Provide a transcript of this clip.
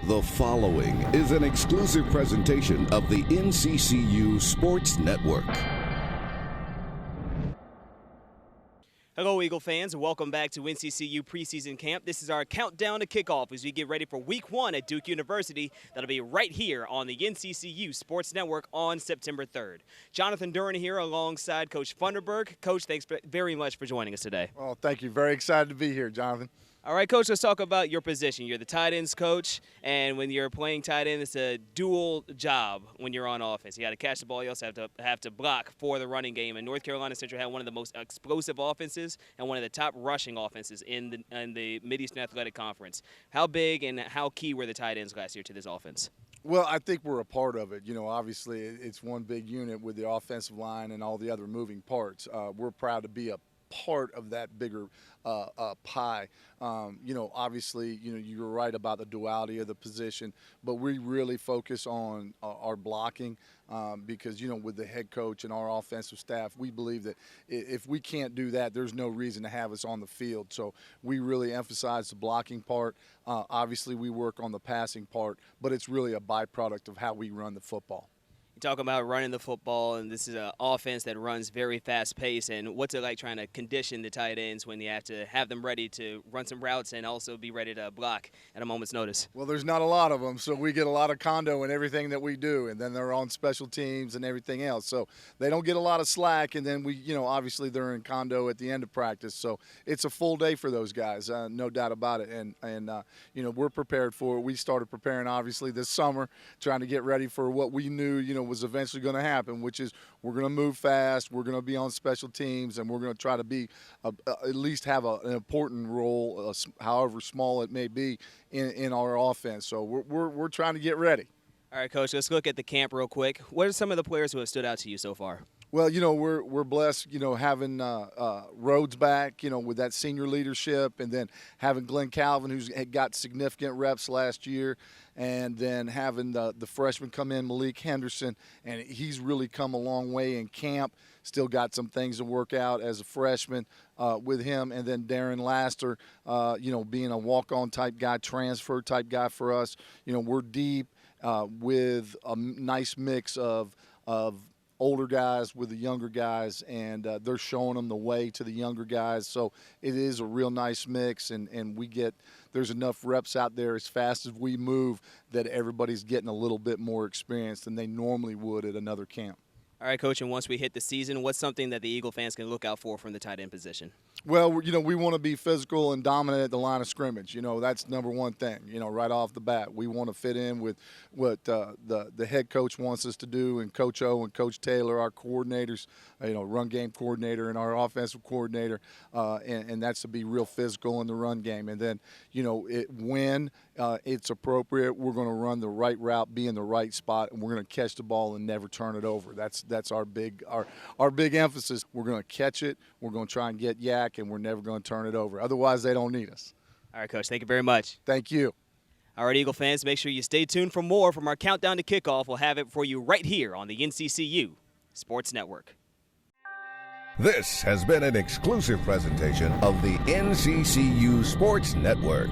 The following is an exclusive presentation of the NCCU Sports Network. Hello, Eagle fans, and welcome back to NCCU Preseason Camp. This is our countdown to kickoff as we get ready for Week 1 at Duke University. That'll be right here on the NCCU Sports Network on September 3rd. Jonathan Duran here alongside Coach Funderburk. Coach, thanks very much for joining us today. Well, thank you. Very excited to be here, Jonathan. All right, Coach, let's talk about your position. You're the tight ends coach, and when you're playing tight end, it's a dual job when you're on offense. You got to catch the ball. You also have to block for the running game. And North Carolina Central had one of the most explosive offenses and one of the top rushing offenses in the Mid-Eastern Athletic Conference. How big and how key were the tight ends last year to this offense? Well, I think we're a part of it. You know, obviously it's one big unit with the offensive line and all the other moving parts. We're proud to be a part of that bigger pie. You know, obviously, you know, you're right about the duality of the position, but we really focus on our blocking because, you know, with the head coach and our offensive staff, we believe that if we can't do that, there's no reason to have us on the field. So we really emphasize the blocking part. Obviously, we work on the passing part, but it's really a byproduct of how we run the football. You talk about running the football, and this is an offense that runs very fast-paced. And what's it like trying to condition the tight ends when you have to have them ready to run some routes and also be ready to block at a moment's notice? Well, there's not a lot of them, so we get a lot of condo in everything that we do, and then they're on special teams and everything else. So they don't get a lot of slack, and then we, you know, obviously they're in condo at the end of practice. So it's a full day for those guys, no doubt about it. And you know, we're prepared for it. We started preparing, obviously, this summer, trying to get ready for what we knew, you know, was eventually going to happen, which is we're going to move fast, we're going to be on special teams, and we're going to try to be at least have an important role, however small it may be, in our offense. So we're trying to get ready. All right, Coach, let's look at the camp real quick. What are some of the players who have stood out to you so far? Well, you know, we're blessed, you know, having Rhodes back, you know, with that senior leadership, and then having Glenn Calvin, who's had got significant reps last year, and then having the freshman come in, Malik Henderson, and he's really come a long way in camp. Still got some things to work out as a freshman with him, and then Darren Laster, you know, being a walk-on type guy, transfer type guy for us. You know, we're deep with a nice mix of older guys with the younger guys, and they're showing them the way to the younger guys. So it is a real nice mix, and there's enough reps out there as fast as we move that everybody's getting a little bit more experience than they normally would at another camp. All right, Coach, and once we hit the season, what's something that the Eagle fans can look out for from the tight end position? Well, you know, we want to be physical and dominant at the line of scrimmage. You know, that's number one thing, you know, right off the bat. We want to fit in with what the head coach wants us to do, and Coach O and Coach Taylor, our coordinators, you know, run game coordinator and our offensive coordinator, and that's to be real physical in the run game. And then, you know, when it's appropriate, we're going to run the right route, be in the right spot, and we're going to catch the ball and never turn it over. That's our big emphasis. We're going to catch it. We're going to try and get yak, and we're never going to turn it over. Otherwise, they don't need us. All right, Coach, thank you very much. Thank you. All right, Eagle fans, make sure you stay tuned for more from our countdown to kickoff. We'll have it for you right here on the NCCU Sports Network. This has been an exclusive presentation of the NCCU Sports Network.